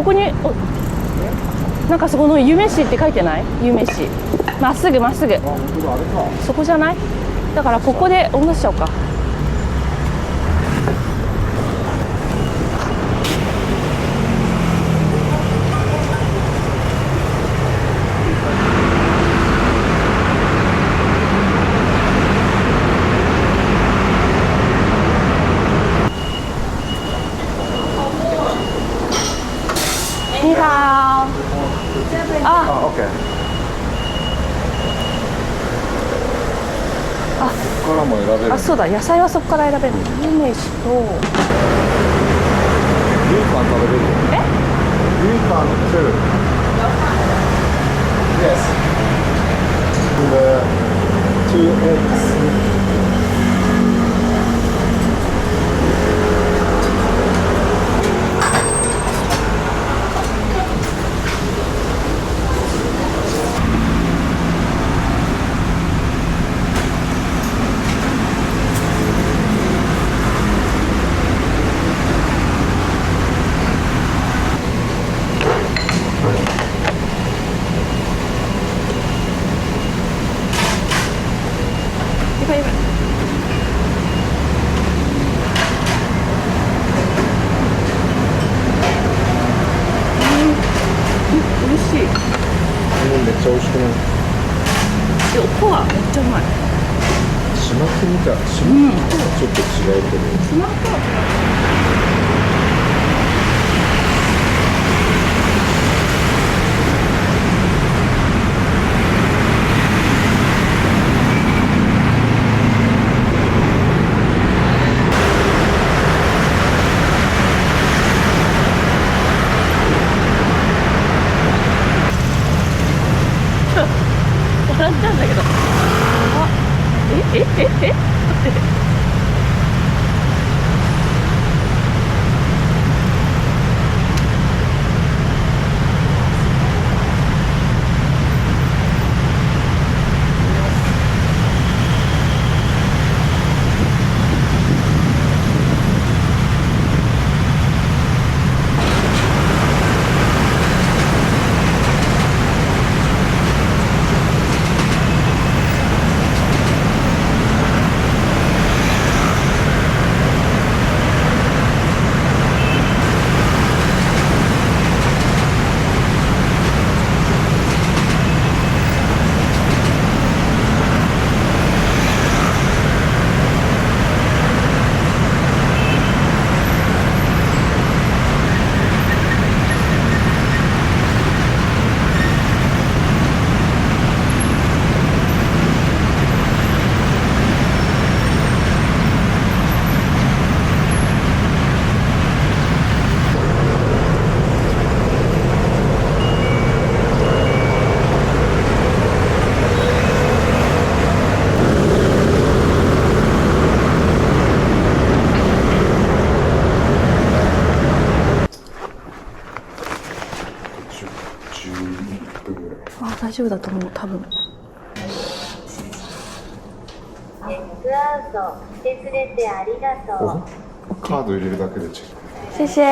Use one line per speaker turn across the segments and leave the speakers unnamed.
ここになんかそこの夢市って書いてない？夢市まっすぐまっすぐ、そこじゃない？だからここで降ろしちゃおうか。你好。あ、
OK。
あ、
ここからも選べる。
あ、そうだ、野菜はそこから選べる。梅酒と。
牛タン食べれる。牛タン2。Yes。2 eggs。
美味しい。
めっちゃ美味しくない？
音はめっちゃうまい。
しまってみた。しまってはちょっと違うけど。
スマートは笑っちゃうんだけど。あ、待って。あ、大丈夫だと思う、多分。
チェックアウトしてくれてありがとう。
カード入れるだけでチェック。
谢谢。
寂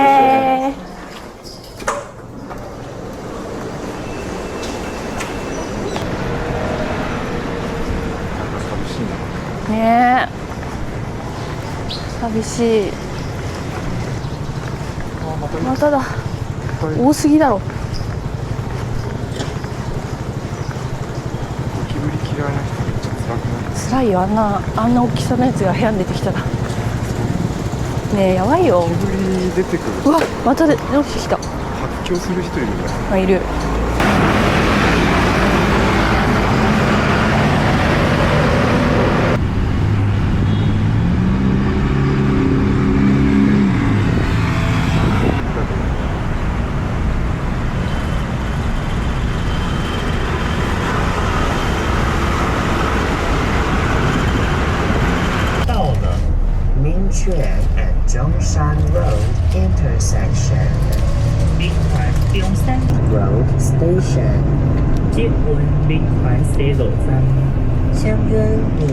しいな。
ねえ。寂しい。まただ。多すぎだろ。
ゴキブリ嫌いな人めっちゃ辛くない？
辛いよ、あんな大きさのやつが部屋に出てきたら。ねえ、やばいよ。
ゴキブリ出てくる。
うわ、また出てきた。
発狂する人いるじゃん。
あ、いる。
明泉 and Zhongshan Road intersection.
明環中山
Road station.
捷運明環西路站。
相约5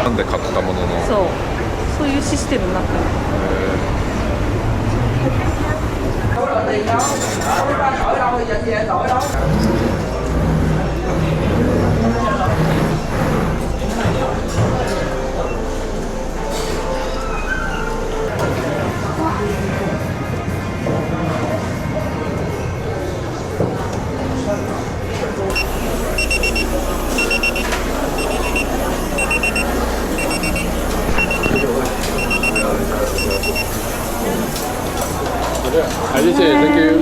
なんで買ったものの。
そういうシステムになってる。
はい、谢谢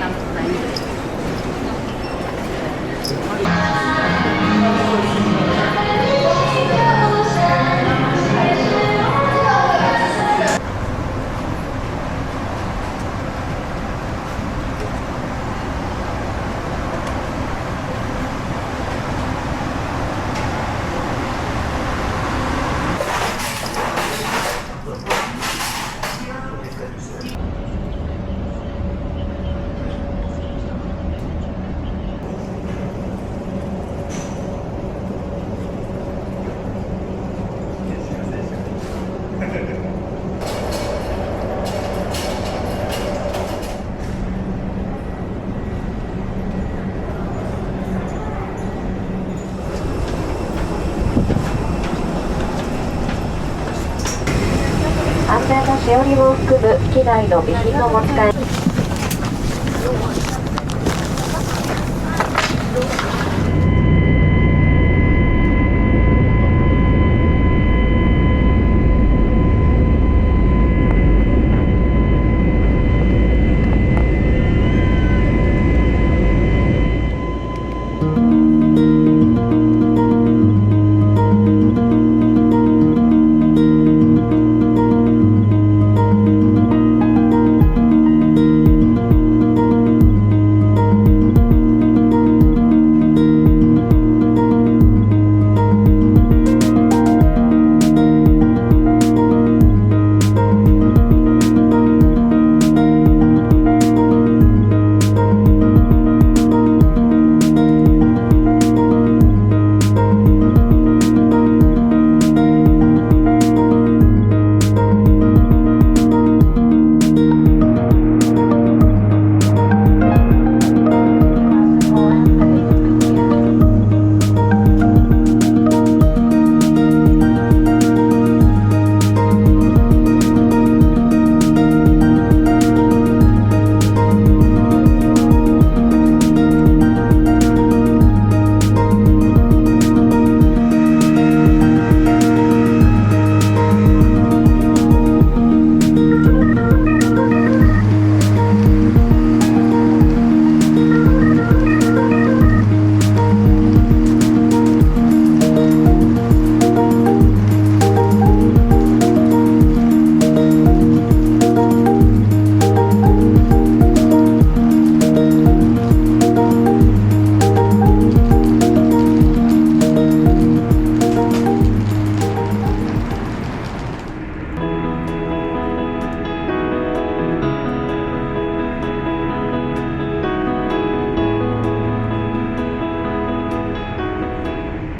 Thank you。
安全なしおりを含む機内の備品の持ち帰り